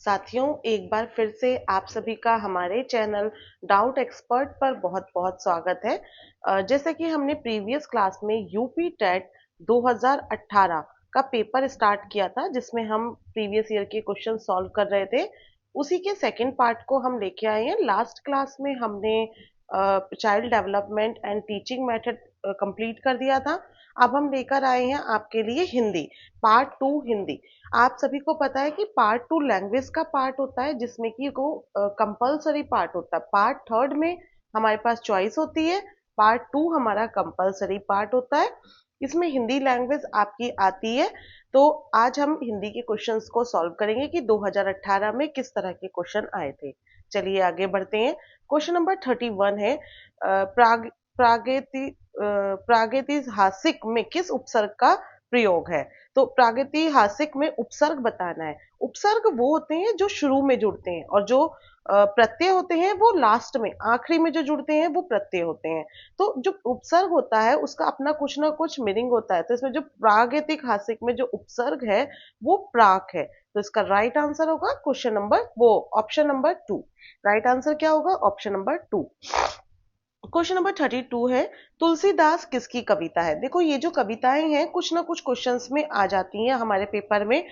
साथियों, एक बार फिर से आप सभी का हमारे चैनल डाउट एक्सपर्ट पर बहुत बहुत स्वागत है। जैसे कि हमने प्रीवियस क्लास में यूपी टेट 2018 का पेपर स्टार्ट किया था, जिसमें हम प्रीवियस ईयर के क्वेश्चन सॉल्व कर रहे थे। उसी के सेकंड पार्ट को हम लेके आए हैं। लास्ट क्लास में हमने child development and teaching method complete कर दिया था। अब हम लेकर आए हैं आपके लिए हिंदी, पार्ट 2 हिंदी। आप सभी को पता है कि पार्ट 2 लैंग्वेज का पार्ट होता है, जिसमें कि वो कंपलसरी पार्ट होता है। पार्ट थर्ड में हमारे पास चॉइस होती है, पार्ट 2 हमारा कंपलसरी पार्ट होता है। इसमें हिंदी लैंग्वेज आपकी आती है। तो आज हम हिंदी के क्वेश्चंस को सॉल्व करेंगे कि 2018 में किस तरह के क्वेश्चन आए थे। चलिए आगे बढ़ते हैं। क्वेश्चन नंबर 31 है, प्रागैतिहासिक में किस उपसर्ग का प्रयोग है। तो प्रागैतिहासिक में उपसर्ग बताना है। उपसर्ग वो होते हैं जो शुरू में जुड़ते हैं, और जो प्रत्यय होते हैं वो लास्ट में, आखिरी में जो जुड़ते हैं वो प्रत्यय होते हैं। तो जो उपसर्ग होता है उसका अपना कुछ ना कुछ मीनिंग होता है। तो इसमें जो प्रागैतिहासिक में जो उपसर्ग है वो प्राक है। तो इसका राइट आंसर होगा क्वेश्चन नंबर वो ऑप्शन नंबर 2। राइट आंसर क्या होगा? Option number 2। क्वेश्चन नंबर 32 है, तुलसीदास किसकी कविता है। देखो, ये जो कविताएं हैं कुछ ना कुछ क्वेश्चंस में आ जाती हैं हमारे पेपर में।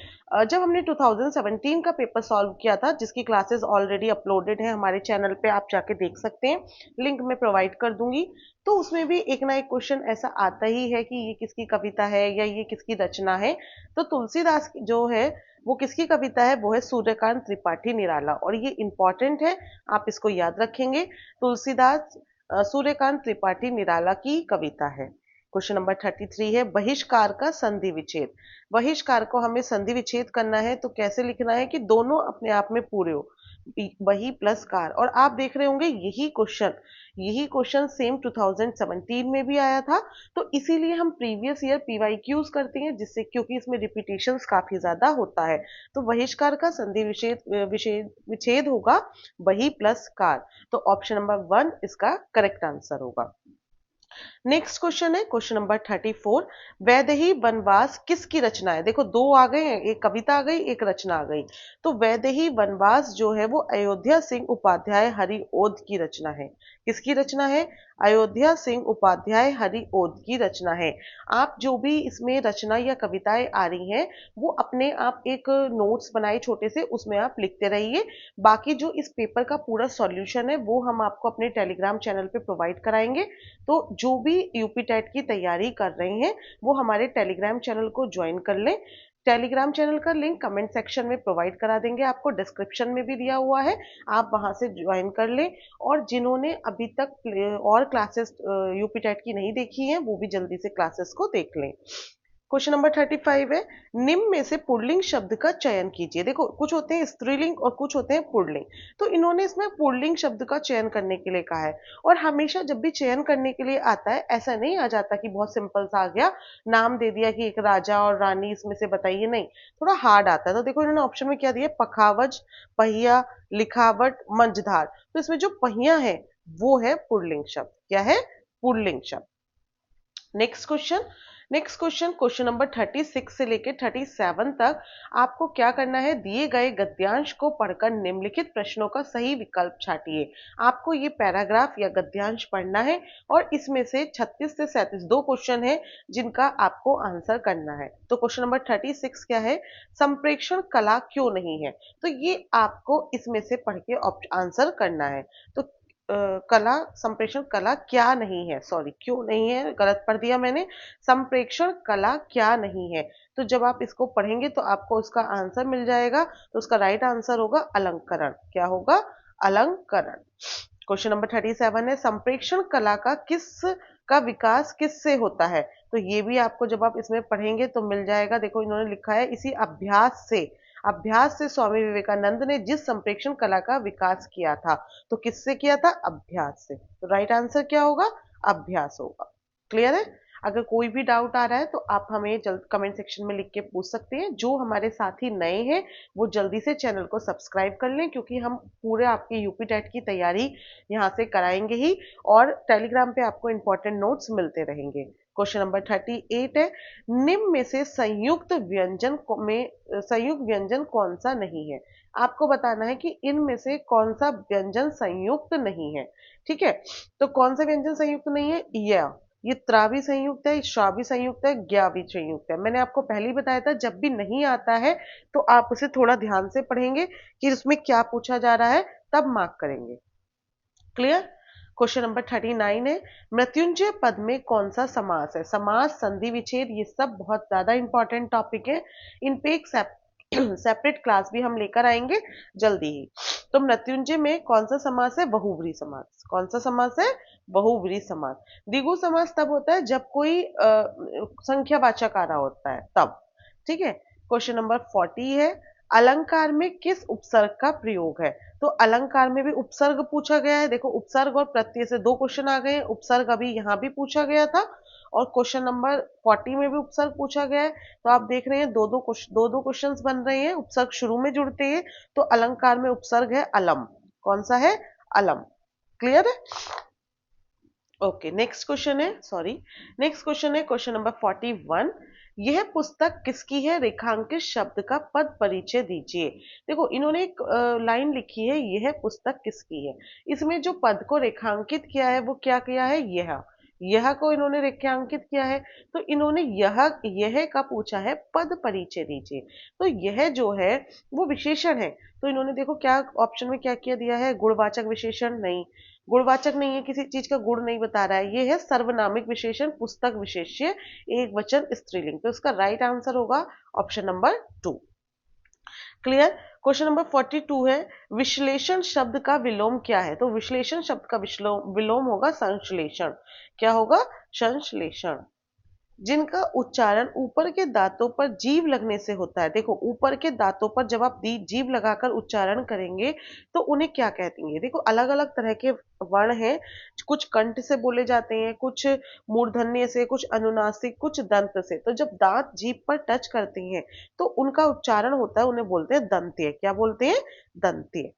जब हमने 2017 का पेपर सॉल्व किया था, जिसकी क्लासेस ऑलरेडी अपलोडेड है हमारे चैनल पे, आप जाके देख सकते हैं, लिंक मैं प्रोवाइड कर दूंगी। तो उसमें भी एक ना एक क्वेश्चन ऐसा आता ही है कि ये किसकी कविता है या ये किसकी रचना है। तो तुलसीदास जो है वो किसकी कविता है? वो है सूर्यकांत त्रिपाठी निराला, और ये इंपॉर्टेंट है, आप इसको याद रखेंगे। तुलसीदास सूर्यकांत त्रिपाठी निराला की कविता है। क्वेश्चन नंबर 33 है, बहिष्कार का संधि विच्छेद। बहिष्कार को हमें संधि विच्छेद करना है, तो कैसे लिखना है कि दोनों अपने आप में पूरे हो, बही प्लस कार। और आप देख रहे होंगे यही क्वेश्चन सेम 2017 में भी आया था। तो इसीलिए हम प्रीवियस ईयर पीवाईक्यूज करते हैं, जिससे क्योंकि इसमें रिपीटेशंस काफी ज्यादा होता है। तो बहिष्कार का संधि विच्छेद होगा बही प्लस कार। तो ऑप्शन नंबर 1 इसका करेक्ट आंसर होगा। नेक्स्ट क्वेश्चन है क्वेश्चन नंबर 34, वैदेही वनवास किसकी रचना है। देखो, दो आ गए हैं, एक कविता आ गई, एक रचना आ गई। तो वैदेही वनवास जो है वो अयोध्या सिंह उपाध्याय हरिओद की रचना है। किसकी रचना है? अयोध्या सिंह उपाध्याय हरिओद की रचना है। आप जो भी इसमें रचना या कविताएं आ रही हैं वो अपने आप एक नोट्स बनाए छोटे से, उसमें आप लिखते रहिए। बाकी जो इस पेपर का पूरा सॉल्यूशन है वो हम आपको अपने टेलीग्राम चैनल पे प्रोवाइड कराएंगे। तो जो भी यूपी टेट की तैयारी कर रहे हैं वो हमारे टेलीग्राम चैनल को ज्वाइन कर लें। टेलीग्राम चैनल का लिंक कमेंट सेक्शन में प्रोवाइड करा देंगे, आपको डिस्क्रिप्शन में भी दिया हुआ है, आप वहां से ज्वाइन कर लें। और जिन्होंने अभी तक और क्लासेस यूपी टेट की नहीं देखी हैं वो भी जल्दी से क्लासेस को देख लें। क्वेश्चन नंबर 35 है, निम्न में से पुल्लिंग शब्द का चयन कीजिए। देखो, कुछ होते हैं स्त्रीलिंग और कुछ होते हैं पुल्लिंग। तो इन्होंने इसमें पुल्लिंग शब्द का चयन करने के लिए कहा है। और हमेशा जब भी चयन करने के लिए आता है, ऐसा नहीं आ जाता कि बहुत सिंपल सा आ गया, नाम दे दिया कि एक राजा और रानी इसमें से बताइए, नहीं, थोड़ा हार्ड आता है। तो देखो, इन्होंने ऑप्शन में क्या दिया, पखावज, पहिया, लिखावट, मंझधार। तो इसमें जो पहिया है वो है पुल्लिंग शब्द। क्या है? पुल्लिंग शब्द। नेक्स्ट क्वेश्चन नंबर 36 से लेकर 37 तक आपको क्या करना है, दिए गए गद्यांश को पढ़कर निम्नलिखित प्रश्नों का सही विकल्प छांटिए। आपको ये पैराग्राफ या गद्यांश पढ़ना है, और इसमें से 36 से 37 दो क्वेश्चन है जिनका आपको आंसर करना है। तो क्वेश्चन नंबर 36 क्या है, संप्रेक्षण कला क्यों नहीं है। तो ये आपको इसमें से पढ़ के आंसर करना है। तो कला, संप्रेषण कला क्या नहीं है, सॉरी क्यों नहीं है, गलत पढ़ दिया मैंने। संप्रेक्षण कला क्या नहीं है। तो जब आप इसको पढ़ेंगे तो आपको उसका आंसर मिल जाएगा। तो उसका राइट आंसर होगा अलंकरण। क्या होगा? अलंकरण। क्वेश्चन नंबर 37 है, संप्रेक्षण कला का विकास किससे होता है। तो ये भी आपको जब आप इसमें पढ़ेंगे तो मिल जाएगा। देखो, इन्होंने लिखा है इसी अभ्यास से स्वामी विवेकानंद ने जिस संप्रेक्षण कला का विकास किया था। तो किससे किया था? अभ्यास से। तो राइट आंसर क्या होगा? अभ्यास होगा। क्लियर है? अगर कोई भी डाउट आ रहा है तो आप हमें जल्द कमेंट सेक्शन में लिख के पूछ सकते हैं। जो हमारे साथी नए हैं वो जल्दी से चैनल को सब्सक्राइब कर लें, क्योंकि हम पूरे आपकी यूपी टेट की तैयारी यहाँ से कराएंगे ही, और टेलीग्राम पे आपको इंपॉर्टेंट नोट्स मिलते रहेंगे। क्वेश्चन नंबर 38 है, निम्न में से संयुक्त व्यंजन कौन सा नहीं है। आपको बताना है कि इनमें से कौन सा व्यंजन संयुक्त नहीं है। ठीक है, तो कौन सा व्यंजन संयुक्त नहीं है? ये त्रा भी संयुक्त है, श्रा भी संयुक्त है, ज्ञा भी संयुक्त है। मैंने आपको पहले ही बताया था, जब भी नहीं आता है तो आप उसे थोड़ा ध्यान से पढ़ेंगे कि उसमें क्या पूछा जा रहा है, तब मार्क करेंगे। क्लियर? क्वेश्चन नंबर 39 है, मृत्युंजय पद में कौन सा समास है? समास, संधि विच्छेद, ये सब बहुत ज्यादा इंपॉर्टेंट टॉपिक है। इन पे एक सेपरेट क्लास भी हम लेकर आएंगे जल्दी ही। तो मृत्युंजय में कौन सा समास है? बहुब्री समास। कौन सा समास है? बहुब्री समास। द्विगु समास तब होता है जब कोई संख्यावाचक आ रहा होता है, तब। ठीक है। क्वेश्चन नंबर 40 है, अलंकार में किस उपसर्ग का प्रयोग है? तो अलंकार में भी उपसर्ग पूछा गया है। देखो, उपसर्ग और प्रत्यय से दो क्वेश्चन आ गए हैं। उपसर्ग अभी यहां भी पूछा गया था और क्वेश्चन नंबर 40 में भी उपसर्ग पूछा गया है। तो आप देख रहे हैं दो दो क्वेश्चन बन रहे हैं, उपसर्ग शुरू में जुड़ते हैं। तो अलंकार में उपसर्ग है अलम। कौन सा है? अलम। क्लियर है? ओके, नेक्स्ट क्वेश्चन है, क्वेश्चन नंबर 41। यह पुस्तक किसकी है? रेखांकित शब्द का पद परिचय दीजिए। देखो, इन्होंने एक लाइन लिखी है, यह पुस्तक किसकी है। इसमें जो पद को रेखांकित किया है वो क्या किया है? यह को इन्होंने रेखांकित किया है। तो इन्होंने यह का पूछा है, पद परिचय दीजिए। तो यह जो है वो विशेषण है। तो इन्होंने देखो क्या ऑप्शन में क्या किया दिया है? गुणवाचक विशेषण। नहीं, गुणवाचक नहीं है, किसी चीज का गुण नहीं बता रहा है। ये है सर्वनामिक विशेषण, पुस्तक विशेष्य, एक वचन, स्त्रीलिंग। तो इसका राइट आंसर होगा option number 2। Clear? Question number 42 है, विश्लेषण शब्द का विलोम क्या है? तो विश्लेषण शब्द का विलोम होगा संश्लेषण। क्या होगा? संश्लेषण। जिनका उच्चारण ऊपर के दांतों पर जीभ लगने से होता है। देखो, ऊपर के दांतों पर जब आप जीभ लगाकर उच्चारण करेंगे तो उन्हें क्या कहते हैं? देखो, अलग अलग तरह के वर्ण हैं। कुछ कंठ से बोले जाते हैं, कुछ मूर्धन्य से, कुछ अनुनासिक, कुछ दंत से। तो जब दांत जीभ पर टच करते हैं तो उनका उच्चारण होता है, उन्हें बोलते हैं दंत्य। क्या बोलते हैं? दंत्य।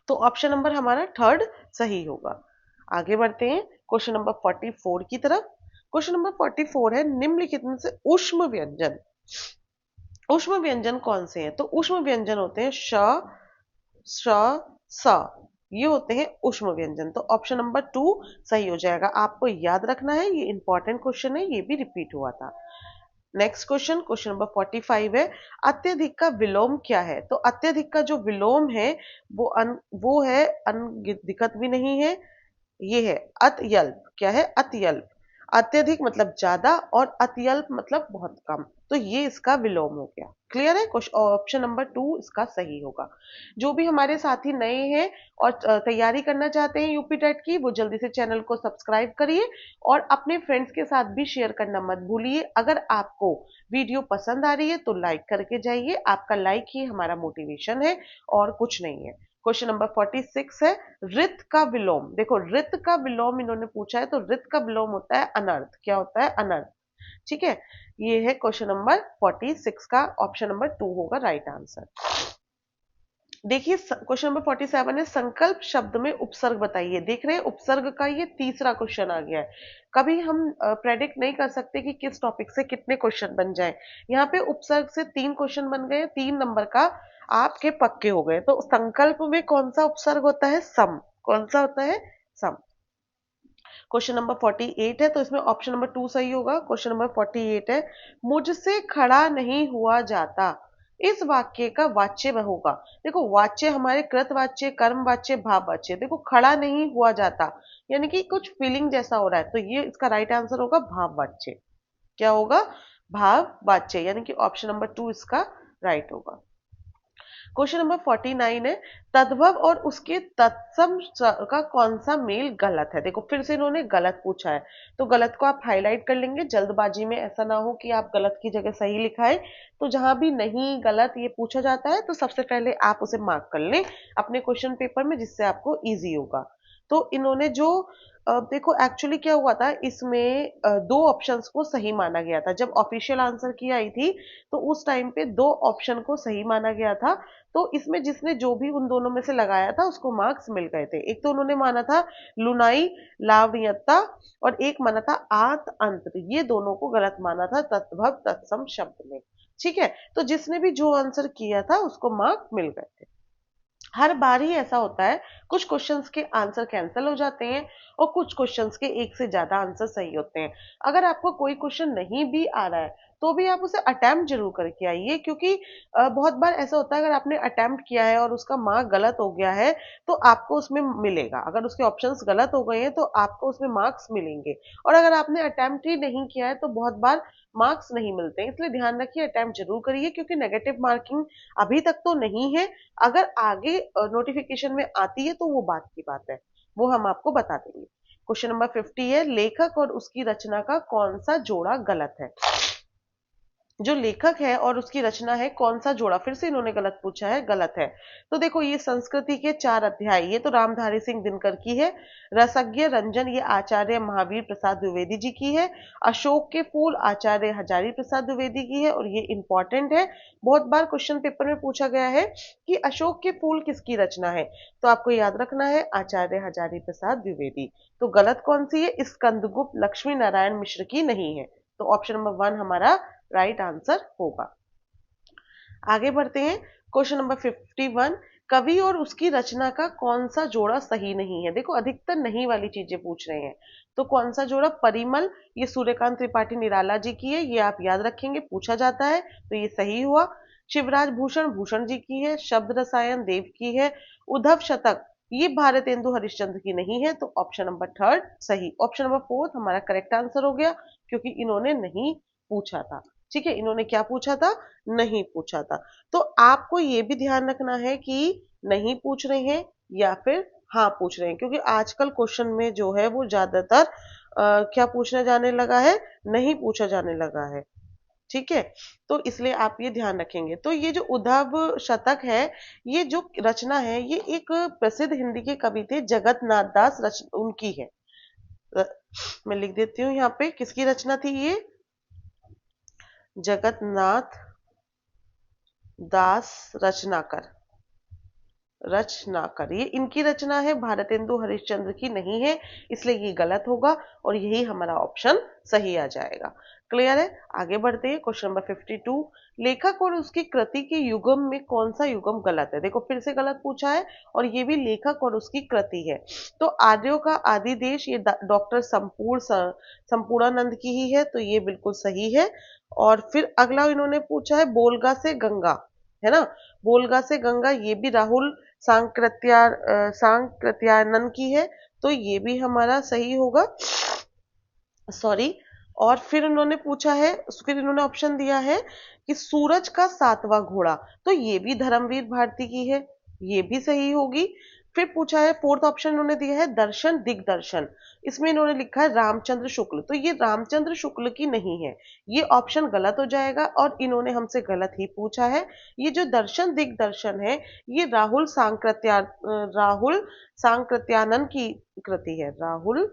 तो ऑप्शन नंबर हमारा थर्ड सही होगा। आगे बढ़ते हैं क्वेश्चन नंबर 44 की तरफ। क्वेश्चन नंबर 44 है, निम्नलिखित में से ऊष्म व्यंजन कौन से हैं? तो ऊष्म व्यंजन होते हैं श, श, स। ये होते हैं ऊष्म व्यंजन। तो ऑप्शन नंबर 2 सही हो जाएगा। आपको याद रखना है, ये इंपॉर्टेंट क्वेश्चन है, ये भी रिपीट हुआ था। नेक्स्ट क्वेश्चन नंबर 45 है, अत्यधिक का विलोम क्या है? तो अत्यधिक का जो विलोम है वो है अनगिनत भी नहीं है, ये है अत्यल्प। क्या है? अत्यल्प। अत्यधिक मतलब ज्यादा और अत्यल्प मतलब बहुत कम। तो ये इसका विलोम हो गया। क्लियर है? ऑप्शन नंबर 2 इसका सही होगा। जो भी हमारे साथी नए हैं और तैयारी करना चाहते हैं यूपी टेट की, वो जल्दी से चैनल को सब्सक्राइब करिए और अपने फ्रेंड्स के साथ भी शेयर करना मत भूलिए। अगर आपको वीडियो पसंद आ रही है तो लाइक करके जाइए। आपका लाइक ही हमारा मोटिवेशन है और कुछ नहीं है। क्वेश्चन नंबर 46 है, रित का विलोम। देखो, रित का विलोम इन्होंने पूछा है, तो रित का विलोम होता है अनर्थ। क्या होता है? अनर्थ। ठीक है, ये है क्वेश्चन नंबर 46 का ऑप्शन नंबर 2 होगा राइट आंसर। देखिए, क्वेश्चन नंबर 47 है, संकल्प शब्द में उपसर्ग बताइए। देख रहे हैं, उपसर्ग का ये तीसरा क्वेश्चन आ गया है। कभी हम प्रेडिक्ट नहीं कर सकते कि किस टॉपिक से कितने क्वेश्चन बन जाए। यहाँ पे उपसर्ग से 3 क्वेश्चन बन गए, 3 नंबर का आपके पक्के हो गए। तो संकल्प में कौन सा उपसर्ग होता है? सम। कौन सा होता है? सम। क्वेश्चन नंबर 48 है, तो इसमें ऑप्शन नंबर 2 सही होगा। क्वेश्चन नंबर 48 है, मुझसे खड़ा नहीं हुआ जाता, इस वाक्य का वाच्य वह होगा। देखो, वाच्य हमारे कृतवाच्य, कर्मवाच्य, भाववाच्य। देखो, खड़ा नहीं हुआ जाता यानी कि कुछ फीलिंग जैसा हो रहा है, तो ये इसका राइट आंसर होगा भाववाच्य। क्या होगा? भाववाच्य, यानी कि ऑप्शन नंबर 2 इसका राइट होगा। क्वेश्चन नंबर 49 है, तद्भव और उसके तत्सम का कौन सा मेल गलत है? देखो, फिर से इन्होंने गलत पूछा है, तो गलत को आप हाईलाइट कर लेंगे। जल्दबाजी में ऐसा ना हो कि आप गलत की जगह सही लिखाएं। तो जहां भी नहीं, गलत ये पूछा जाता है तो सबसे पहले आप उसे मार्क कर लें अपने क्वेश्चन पेपर में, जिससे आपको इजी होगा। तो इन्होंने जो देखो एक्चुअली क्या हुआ था इसमें, दो ऑप्शंस को सही माना गया था। जब ऑफिशियल आंसर की आई थी तो उस टाइम पे दो ऑप्शन को सही माना गया था। तो इसमें जिसने जो भी उन दोनों में से लगाया था उसको मार्क्स मिल गए थे। एक तो उन्होंने माना था लुनाई लावण्यता, और एक माना था आत अंत। ये दोनों को गलत माना था तत्भव तत्सम शब्द में। ठीक है, तो जिसने भी जो आंसर किया था उसको मार्क मिल गए थे। हर बार ही ऐसा होता है, कुछ क्वेश्चंस के आंसर कैंसिल हो जाते हैं और कुछ क्वेश्चंस के एक से ज्यादा आंसर सही होते हैं। अगर आपको कोई क्वेश्चन नहीं भी आ रहा है तो भी आप उसे अटेम्प्ट जरूर करके आइए, क्योंकि बहुत बार ऐसा होता है अगर आपने अटेम्प्ट किया है और उसका मार्क गलत हो गया है तो आपको उसमें मिलेगा। अगर उसके ऑप्शंस गलत हो गए हैं तो आपको उसमें मार्क्स मिलेंगे, और अगर आपने अटेम्प्ट ही नहीं किया है तो बहुत बार मार्क्स नहीं मिलते हैं। इसलिए ध्यान रखिए, अटेम्प्ट जरूर करिए, क्योंकि नेगेटिव मार्किंग अभी तक तो नहीं है। अगर आगे नोटिफिकेशन में आती है तो वो बात की बात है, वो हम आपको बता देंगे। क्वेश्चन नंबर 50 है, लेखक और उसकी रचना का कौन सा जोड़ा गलत है। जो लेखक है और उसकी रचना है कौन सा जोड़ा, फिर से इन्होंने गलत पूछा है, गलत है। तो देखो ये संस्कृति के 4 अध्याय, ये तो रामधारी सिंह दिनकर की है। रसज्ञ रंजन ये आचार्य महावीर प्रसाद द्विवेदी जी की है। अशोक के फूल आचार्य हजारी प्रसाद द्विवेदी की है, और ये इंपॉर्टेंट है, बहुत बार क्वेश्चन पेपर में पूछा गया है कि अशोक के फूल किसकी रचना है, तो आपको याद रखना है आचार्य हजारी प्रसाद द्विवेदी। तो गलत कौन सी है, स्कंदगुप्त लक्ष्मी नारायण मिश्र की नहीं है। तो ऑप्शन नंबर 1 हमारा राइट आंसर होगा। आगे बढ़ते हैं, क्वेश्चन नंबर 51, कवि और उसकी रचना का कौन सा जोड़ा सही नहीं है। देखो अधिकतर नहीं वाली चीजें पूछ रहे हैं, तो कौन सा जोड़ा, परिमल ये सूर्यकांत त्रिपाठी निराला जी की है, ये आप याद रखेंगे, पूछा जाता है, तो ये सही हुआ। शिवराज भूषण भूषण जी की है। शब्द रसायन देव की है। उद्धव शतक ये भारतेंदु हरिश्चंद्र की नहीं है, तो ऑप्शन नंबर 3 सही। ऑप्शन नंबर 4 हमारा करेक्ट आंसर हो गया, क्योंकि इन्होंने नहीं पूछा था। ठीक है, इन्होंने क्या पूछा था, नहीं पूछा था। तो आपको ये भी ध्यान रखना है कि नहीं पूछ रहे हैं या फिर हाँ पूछ रहे हैं, क्योंकि आजकल क्वेश्चन में जो है वो ज्यादातर क्या पूछने जाने लगा है, नहीं पूछा जाने लगा है। ठीक है, तो इसलिए आप ये ध्यान रखेंगे। तो ये जो उद्धव शतक है, ये जो रचना है, ये एक प्रसिद्ध हिंदी के कवि थे जगत नाथ दास उनकी है। मैं लिख देती हूँ यहाँ पे किसकी रचना थी ये, जगन्नाथ दास रचनाकर। रचनाकर ये इनकी रचना है, भारतेंदु हरिश्चंद्र की नहीं है, इसलिए ये गलत होगा और यही हमारा ऑप्शन सही आ जाएगा। क्लियर है, आगे बढ़ते हैं। क्वेश्चन नंबर 52, लेखक और उसकी कृति के युगम में कौन सा युगम गलत है। देखो फिर से गलत पूछा है, और ये भी लेखक और उसकी कृति है। तो आर्यों का आदि देश ये डॉक्टर संपूर्णानंद की ही है, तो ये बिल्कुल सही है। और फिर अगला इन्होंने पूछा है बोलगा से गंगा, है ना, बोलगा से गंगा, ये भी राहुल सांकृत्यानन की है, तो ये भी हमारा सही होगा, सॉरी। और फिर उन्होंने पूछा है, फिर इन्होंने ऑप्शन दिया है कि सूरज का 7वां घोड़ा, तो ये भी धर्मवीर भारती की है, ये भी सही होगी। फिर पूछा है, फोर्थ ऑप्शन इन्होंने दिया है दर्शन दिग्दर्शन, इसमें इन्होंने लिखा है रामचंद्र शुक्ल, तो ये रामचंद्र शुक्ल की नहीं है, ये ऑप्शन गलत हो जाएगा और इन्होंने हमसे गलत ही पूछा है। ये जो दर्शन दिग्दर्शन है ये राहुल सांकृत्यानन की कृति है। राहुल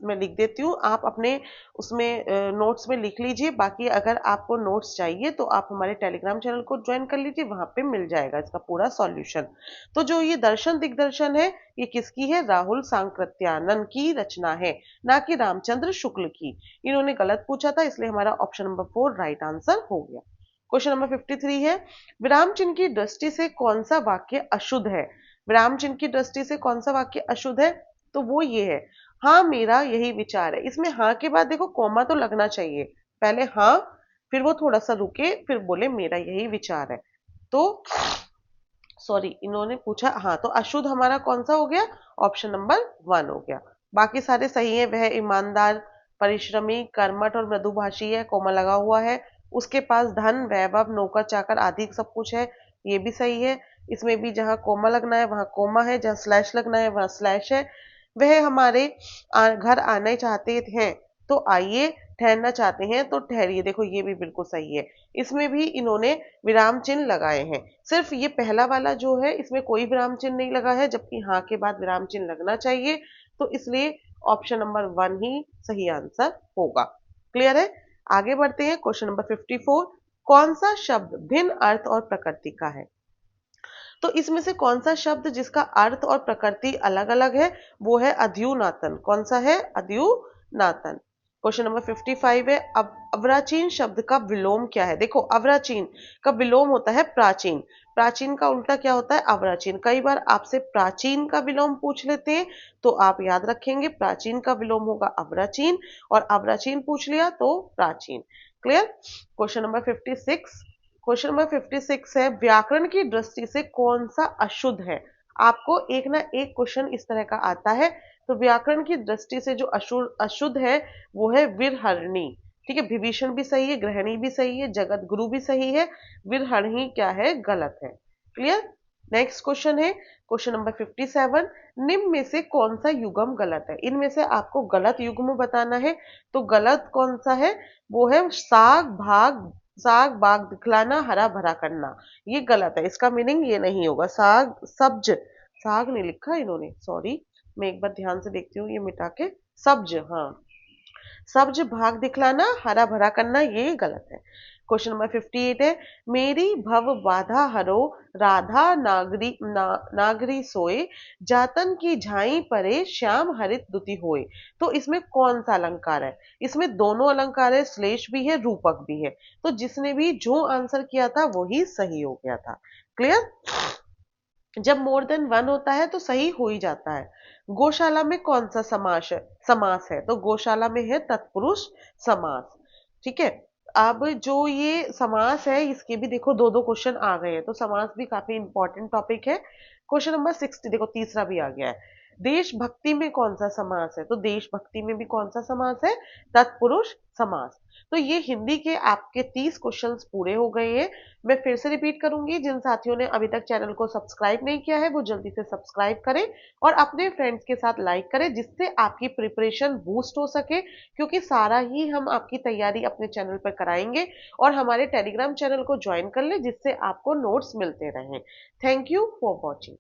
मैं लिख देती हूँ, आप अपने उसमें नोट्स में लिख लीजिए। बाकी अगर आपको नोट्स चाहिए तो आप हमारे टेलीग्राम चैनल को ज्वाइन कर लीजिए, वहां पे मिल जाएगा इसका पूरा सॉल्यूशन। तो जो ये दर्शन दिग्दर्शन है ये किसकी है, राहुल सांकृत्यानन की रचना है, ना कि रामचंद्र शुक्ल की। इन्होंने गलत पूछा था, इसलिए हमारा ऑप्शन नंबर 4 राइट आंसर हो गया। क्वेश्चन नंबर 53 है, विराम चिन्ह की दृष्टि से कौन सा वाक्य अशुद्ध है। विराम चिन्ह की दृष्टि से कौन सा वाक्य अशुद्ध है, तो वो ये है, हाँ मेरा यही विचार है। इसमें हाँ के बाद देखो कॉमा तो लगना चाहिए, पहले हाँ फिर वो थोड़ा सा रुके फिर बोले मेरा यही विचार है। तो सॉरी इन्होंने पूछा, हाँ तो अशुद्ध हमारा कौन सा हो गया, ऑप्शन नंबर 1 हो गया। बाकी सारे सही है, वह ईमानदार परिश्रमी कर्मठ और मृदुभाषी है, कोमा लगा हुआ है। उसके पास धन वैभव नौकर चाकर आदि सब कुछ है, ये भी सही है। इसमें भी जहां कोमा लगना है वहां कोमा है, जहां स्लैश लगना है वहां स्लैश है। वह हमारे घर आना चाहते हैं तो आइए, ठहरना चाहते हैं तो ठहरिए, देखो ये भी बिल्कुल सही है। इसमें भी इन्होंने विराम चिन्ह लगाए हैं। सिर्फ ये पहला वाला जो है इसमें कोई विराम चिन्ह नहीं लगा है, जबकि हाँ के बाद विराम चिन्ह लगना चाहिए, तो इसलिए ऑप्शन नंबर 1 ही सही आंसर होगा। क्लियर है? आगे बढ़ते हैं। क्वेश्चन नंबर 54, कौन सा शब्द भिन्न अर्थ और प्रकृति का है? तो इसमें से कौन सा शब्द जिसका अर्थ और प्रकृति अलग अलग है, वो है अध्युनातन। कौन सा है? अध्युनातन। क्वेश्चन नंबर 55 है, अब अर्वाचीन शब्द का विलोम क्या है? देखो, अर्वाचीन का विलोम होता है प्राचीन। प्राचीन का उल्टा क्या होता है? अर्वाचीन। कई बार आपसे प्राचीन का विलोम पूछ लेते हैं, तो आप याद रखेंगे प्राचीन का विलोम होगा अर्वाचीन, और अर्वाचीन पूछ लिया तो प्राचीन। Clear? Question number 56, question number 56 है, व्याकरण की दृष्टि से कौन सा अशुद्ध है? आपको एक ना एक क्वेश्चन इस तरह का आता है। तो व्याकरण की दृष्टि से जो अशुद्ध अशुद्ध है वो है विरहरणी। ठीक है, विभीषण भी सही है, ग्रहणी भी सही है, जगत गुरु भी सही है, विरहरणी क्या है? गलत है। क्लियर? नेक्स्ट क्वेश्चन है क्वेश्चन नंबर 57, निम्न में से कौन सा युग्म गलत है? इनमें से आपको गलत युग्म बताना है। तो गलत कौन सा है? वो है साग बाग दिखलाना, हरा भरा करना। ये गलत है, इसका मीनिंग ये नहीं होगा। साग सब्ज, साग नहीं लिखा इन्होंने, सॉरी, मैं एक बार ध्यान से देखती हूँ, ये मिटा के सब्ज, हाँ, सब्ज भाग दिखलाना, हरा भरा करना, ये गलत है। क्वेश्चन नंबर 58 है, मेरी भव बाधा हरो, राधा नागरी सोए, जातन की झाई परे, श्याम हरित दुति होए। तो इसमें कौन सा अलंकार है? इसमें दोनों अलंकार है, श्लेष भी है, रूपक भी है। तो जिसने भी जो आंसर किया था वही सही हो गया था। क्लियर? जब मोर देन वन होता है तो सही हो ही जाता है। गौशाला में कौन सा समास है? तो गौशाला में है तत्पुरुष समास। ठीक है, अब जो ये समास है इसके भी देखो दो दो क्वेश्चन आ गए हैं, तो समास भी काफी इंपॉर्टेंट टॉपिक है। क्वेश्चन नंबर 60 देखो, तीसरा भी आ गया है, देशभक्ति में कौन सा समास है? तो देशभक्ति में भी कौन सा समास है? तत्पुरुष समास। तो ये हिंदी के आपके 30 क्वेश्चंस पूरे हो गए हैं। मैं फिर से रिपीट करूंगी, जिन साथियों ने अभी तक चैनल को सब्सक्राइब नहीं किया है वो जल्दी से सब्सक्राइब करें और अपने फ्रेंड्स के साथ लाइक करें, जिससे आपकी प्रिपरेशन बूस्ट हो सके, क्योंकि सारा ही हम आपकी तैयारी अपने चैनल पर कराएंगे। और हमारे टेलीग्राम चैनल को ज्वाइन कर ले, जिससे आपको नोट्स मिलते रहें। Thank you for watching.